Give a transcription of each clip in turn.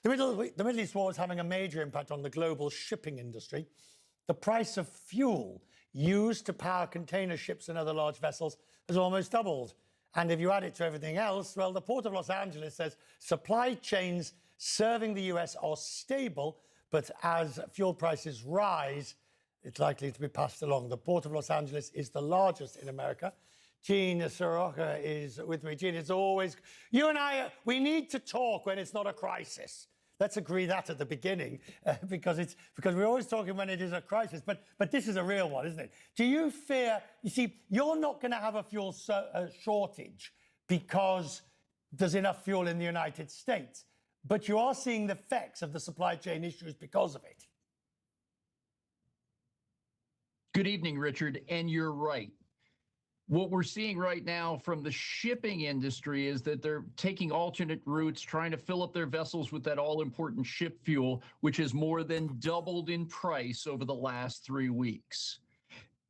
The Middle East war is having a major impact on the global shipping industry. The price of fuel used to power container ships and other large vessels has almost doubled. And if you add it to everything else, well, the Port of Los Angeles says supply chains serving the US are stable, but as fuel prices rise, it's likely to be passed along. The Port of Los Angeles is the largest in America. Gene Seroka is with me. Gene, it's always, you and I, we need to talk when it's not a crisis. Let's agree that at the beginning, because we're always talking when it is a crisis, but this is a real one, isn't it? Do you fear, you see, you're not going to have a fuel shortage because there's enough fuel in the United States, but you are seeing the effects of the supply chain issues because of it. Good evening, Richard, and you're right. What we're seeing right now from the shipping industry is that they're taking alternate routes, trying to fill up their vessels with that all-important ship fuel, which has more than doubled in price over the last 3 weeks.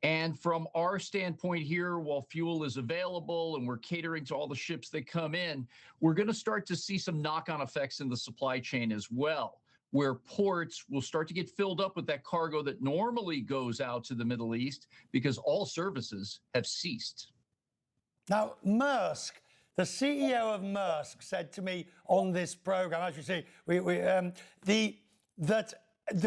And from our standpoint here, while fuel is available and we're catering to all the ships that come in, we're going to start to see some knock-on effects in the supply chain as well, where ports will start to get filled up with that cargo that normally goes out to the Middle East because all services have ceased. Now, Maersk, the CEO of Maersk said to me on this program, as you see, that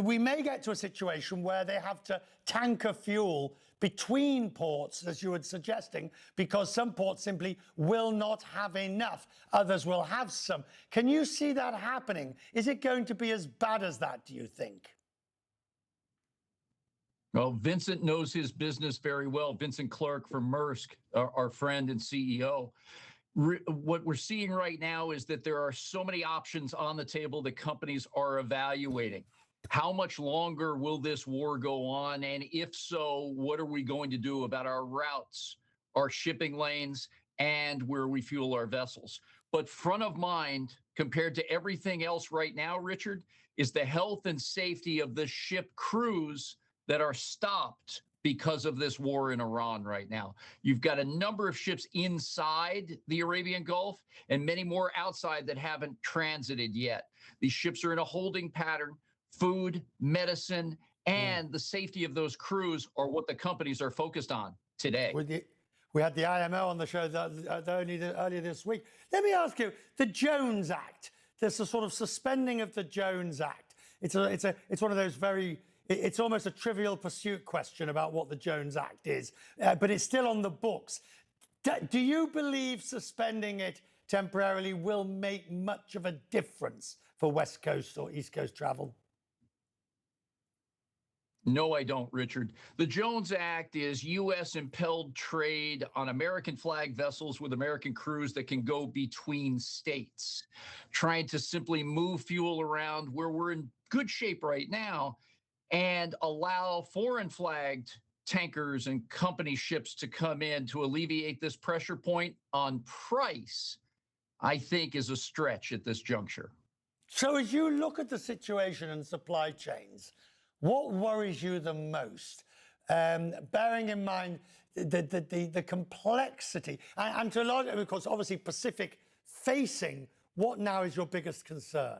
we may get to a situation where they have to tanker fuel between ports, as you were suggesting, because some ports simply will not have enough. Others will have some. Can you see that happening? Is it going to be as bad as that, do you think? Well, Vincent knows his business very well. Vincent Clark from Maersk, our friend and CEO. What we're seeing right now is that there are so many options on the table that companies are evaluating. How much longer will this war go on? And if so, what are we going to do about our routes, our shipping lanes, and where we fuel our vessels? But front of mind, compared to everything else right now, Richard, is the health and safety of the ship crews that are stopped because of this war in Iran right now. You've got a number of ships inside the Arabian Gulf and many more outside that haven't transited yet. These ships are in a holding pattern. Food, medicine, and the safety of those crews are what the companies are focused on today. We had the IMO on the show earlier this week. Let me ask you, the Jones Act, there's a sort of suspending of the Jones Act. It's one of those it's almost a trivial pursuit question about what the Jones Act is, but it's still on the books. Do you believe suspending it temporarily will make much of a difference for West Coast or East Coast travel? No, I don't, Richard. The Jones Act is U.S. impelled trade on American flag vessels with American crews that can go between states, trying to simply move fuel around where we're in good shape right now and allow foreign flagged tankers and company ships to come in to alleviate this pressure point on price, I think is a stretch at this juncture. So as you look at the situation in supply chains, what worries you the most? Bearing in mind the complexity, and to a large extent, of course, obviously Pacific facing, what now is your biggest concern?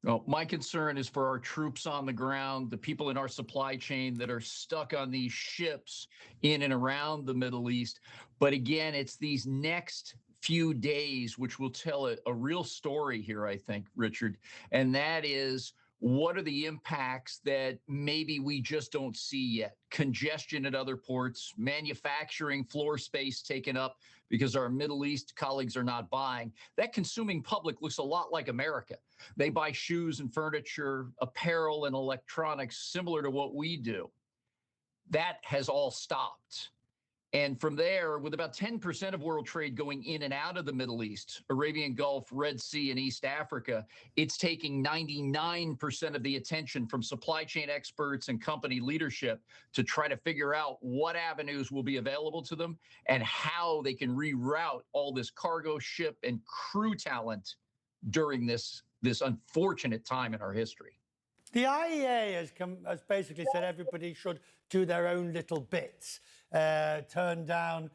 Well, my concern is for our troops on the ground, the people in our supply chain that are stuck on these ships in and around the Middle East. But again, it's these next few days which will tell a real story here, I think, Richard, and that is, what are the impacts that maybe we just don't see yet? Congestion at other ports, manufacturing floor space taken up because our Middle East colleagues are not buying. That consuming public looks a lot like America. They buy shoes and furniture, apparel and electronics similar to what we do. That has all stopped. And from there, with about 10% of world trade going in and out of the Middle East, Arabian Gulf, Red Sea, and East Africa, it's taking 99% of the attention from supply chain experts and company leadership to try to figure out what avenues will be available to them and how they can reroute all this cargo, ship, and crew talent during this unfortunate time in our history. The IEA has basically said everybody should do their own little bits. Turn down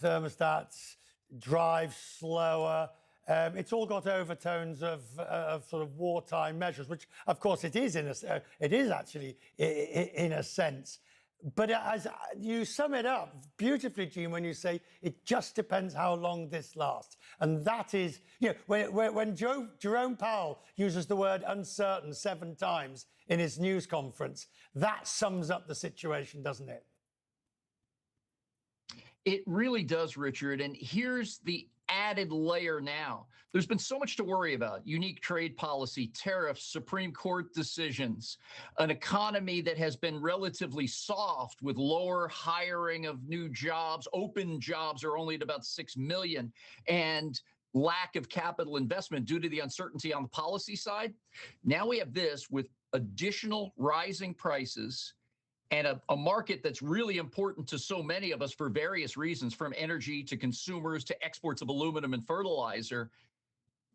thermostats, drive slower, it's all got overtones of sort of wartime measures, which of course it is it is actually in a sense. But as you sum it up beautifully, Gene, when you say it just depends how long this lasts. And that is, when Jerome Powell uses the word uncertain 7 times in his news conference, that sums up the situation, doesn't it? It really does, Richard. And here's the added layer now. There's been so much to worry about: unique trade policy, tariffs, Supreme Court decisions, an economy that has been relatively soft with lower hiring of new jobs. Open jobs are only at about 6 million, and lack of capital investment due to the uncertainty on the policy side. Now we have this with additional rising prices and a market that's really important to so many of us for various reasons, from energy to consumers to exports of aluminum and fertilizer.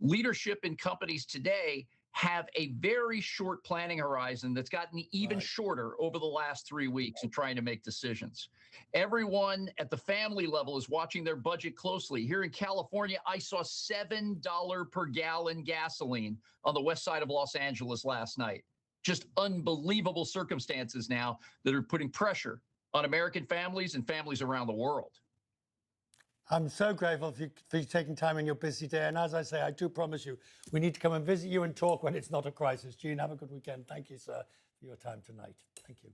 Leadership in companies today have a very short planning horizon that's gotten even shorter over the last 3 weeks in trying to make decisions. Everyone at the family level is watching their budget closely. Here in California, I saw $7 per gallon gasoline on the west side of Los Angeles last night. Just unbelievable circumstances now that are putting pressure on American families and families around the world. I'm so grateful for you taking time in your busy day. And as I say, I do promise you, we need to come and visit you and talk when it's not a crisis. Gene, have a good weekend. Thank you, sir, for your time tonight. Thank you.